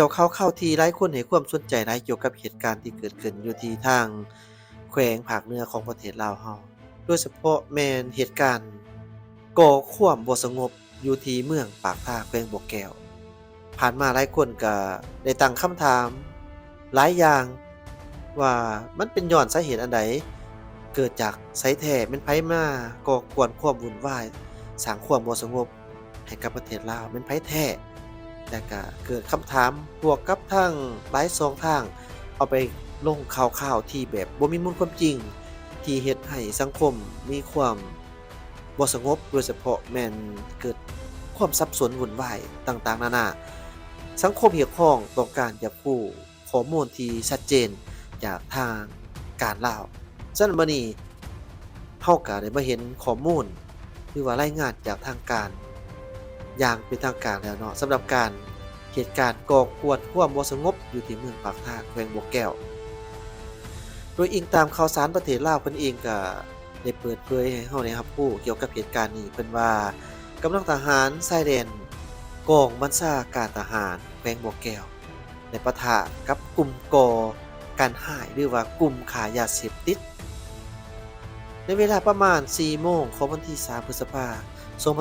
จ้าข่าวที่หลายคนให้ความสนใจหลายเกี่ยวกับเหตุการณ์ที่เกิดขึ้นอยู่ที่ทางแขวงภาคเหนือของประเทศลาวเราโดยเฉพาะแม่นเหตุการณ์ก่อความบ่สงบอยู่ที่เมืองปากท่าแขวงบ่อแก้วผ่านมาหลายคนก็ได้ตั้งคำถามหลายอย่างว่ามันเป็นย้อนสาเหตุอันใดเกิดจากไสแท้แม่นไผมาก่อกวนความวุ่นวายสร้างความบ่สงบให้กับประเทศลาวแม่นไผแท้ แต่ก็เกิดคำถามบวกกับทางหลายสองทางเอาไปลงข่าวๆที่แบบบ่มีมูลความจริงที่เฮ็ดให้สังคมมีความบ่สงบโดยเฉพาะแม่นเกิดความสับสนวุ่นวายต่างๆนานาสังคมเรียกร้องต้องการจะรู้ข้อมูลที่ชัดเจนจากทางการลาวฉะนั้นมื้อนี้เราก็ได้มาเห็นข้อมูลหรือว่ารายงานจากทางการ อย่างเป็นทางการแล้วเนาะสำหรับการเหตุการณ์ก่อกวนความบ่สงบอยู่ที่เมืองปากท่าแขวงบ่อแก้วโดยอิงตามข่าวสารประเทศลาวเพิ่นเองก็ได้เปิดเผยให้เราได้รับรู้เกี่ยวกับเหตุการณ์นี้เพิ่นว่ากำลังทหารชายแดนกองบัญชาการทหารแขวงบ่อแก้วได้ปะทะกับกลุ่มก่อการร้ายหรือว่ากลุ่มค้ายาเสพติดในเวลาประมาณ 4 โมงของวันที่ 3 พฤษภาคม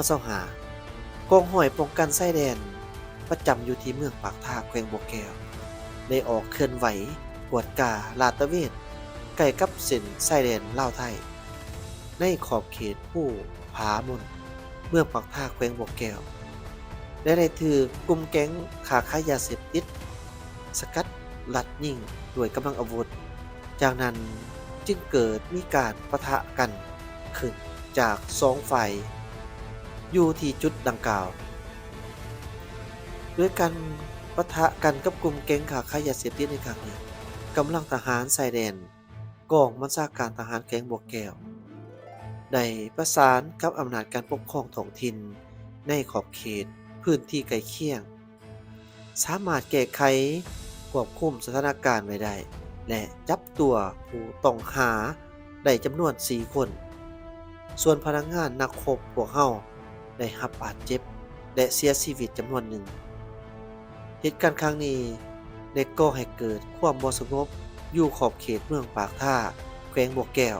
2025 กองห้อยป้องกันชายแดนประจำอยู่ที่เมืองปากท่าแขวงบ่อแก้วได้ออกเคลื่อนไหวกวดกาลาดตระเวนใกล้กับเส้นชายแดนลาวไทยในขอบเขตภูผามนเมืองปากท่าแขวงบ่อแก้วและได้ถือกลุ่มแก๊งค้าขายยาเสพติดสกัดลัดยิงด้วยกำลังอาวุธจากนั้นจึงเกิดมีการปะทะกันขึ้นจาก2ฝ่าย อยู่ที่จุดดังกล่าวด้วยการปะทะกันกับกลุ่มแก๊งค้าขายยาเสพติดในครั้งนี้กำลังทหารชายแดนกองบัญชาการทหารแขวงบ่อแก้วได้ประสานกับอำนาจการปกครองท้องถิ่นในขอบเขตพื้นที่ใกล้เคียงสามารถแก้ไขควบคุมสถานการณ์ไว้ได้และจับตัวผู้ต้องหาได้จำนวน 4 คน ส่วนพนักงานนักรบพวกเราได้รับบาดเจ็บและเสียชีวิตจำนวนหนึ่งเหตุการณ์ครั้งนี้ได้ก่อให้เกิดความบ่สงบอยู่ขอบเขตเมืองปากท่าแขวงบ่อแก้ว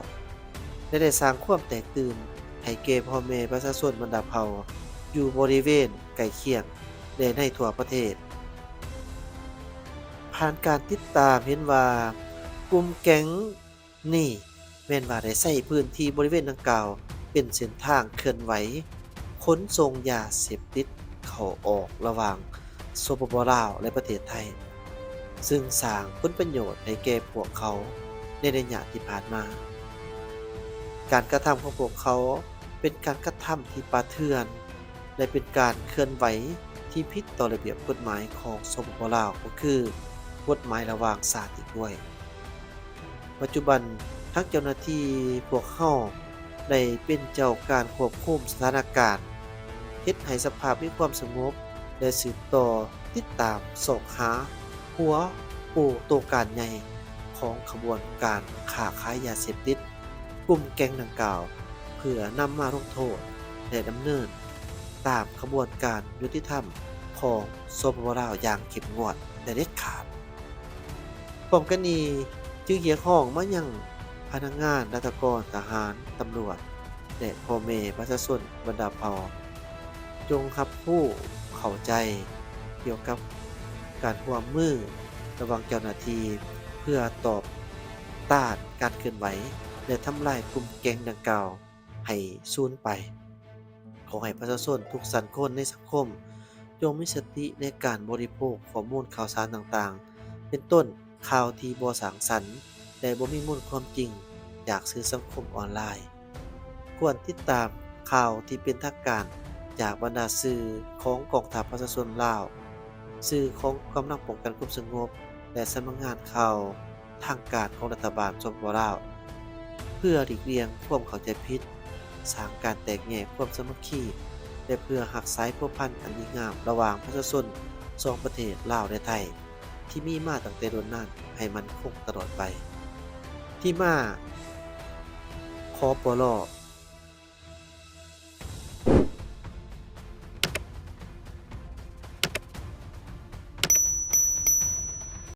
และได้สร้างความแตกตื่นให้แก่พ่อแม่ประชาชนบรรดาเผ่าอยู่บริเวณใกล้เคียงและในทั่วประเทศผ่านการติดตามเห็นว่ากลุ่มแก๊งนี้แม่นว่าได้ใช้พื้นที่บริเวณดังกล่าวเป็นเส้นทางเคลื่อนไหวขนส่งยาเสพติดเข้าออกระหว่างสปปลาวและประเทศไทยซึ่งสร้างผลประโยชน์ให้แก่พวกเขาในระยะที่ผ่านมาการกระทำของพวกเขาเป็นการกระทำที่ป่าเถื่อนและเป็นการเคลื่อนไหวที่ผิดต่อระเบียบกฎหมายของสปปลาวก็คือกฎหมายระหว่างชาติอีกด้วยปัจจุบันทั้งเจ้าหน้าที่พวกเขาได้เป็นเจ้าการควบคุมสถานการณ์เฮ็ดให้สภาพมีความสงบและสืบต่อติดตามเสาะหาหัวปูตัวการใหญ่ของขบวนการค้าขายยาเสพติดกลุ่มแก๊งดังกล่าวเพื่อนำมาลงโทษและดำเนินตามขบวนการยุติธรรมของสปปลาวอย่างเข้มงวดและเด็ดขาดพร้อมกันนี้จึงเรียกร้องมายังพนักงานราชการทหารตำรวจและพ่อแม่ประชาชนบรรดาเผ่าจงรับรู้เข้าใจเกี่ยวกับการร่วมมือระหว่างเจ้าหน้าที่เพื่อตอบต้านการเคลื่อนไหวและทำลายกลุ่มแก๊งดังกล่าวให้สูญไปขอให้ประชาชนทุกสันคนในสังคมจงมีสติในการบริโภคข้อมูลข่าวสารต่างๆเป็นต้นข่าวที่บ่สร้างสรรค์และบ่มีมูลความจริงจากสื่อสังคมออนไลน์ควรติดตามข่าวที่เป็นทางการจากบรรดาสื่อของกองทัพประชาชนลาวสื่อของกำลังป้องกันความสงบและสำนักงานข่าวทางการของรัฐบาลสปปลาวเพื่อหลีกเลี่ยงความเข้าใจผิดสร้างการแตกแยกความสามัคคีและเพื่อรักษาพัวพันอันดีงามระหว่างประชาชนสองประเทศลาวและไทยที่มีมาตั้งแต่โดนนานให้มันคงตลอดไปที่มาคปล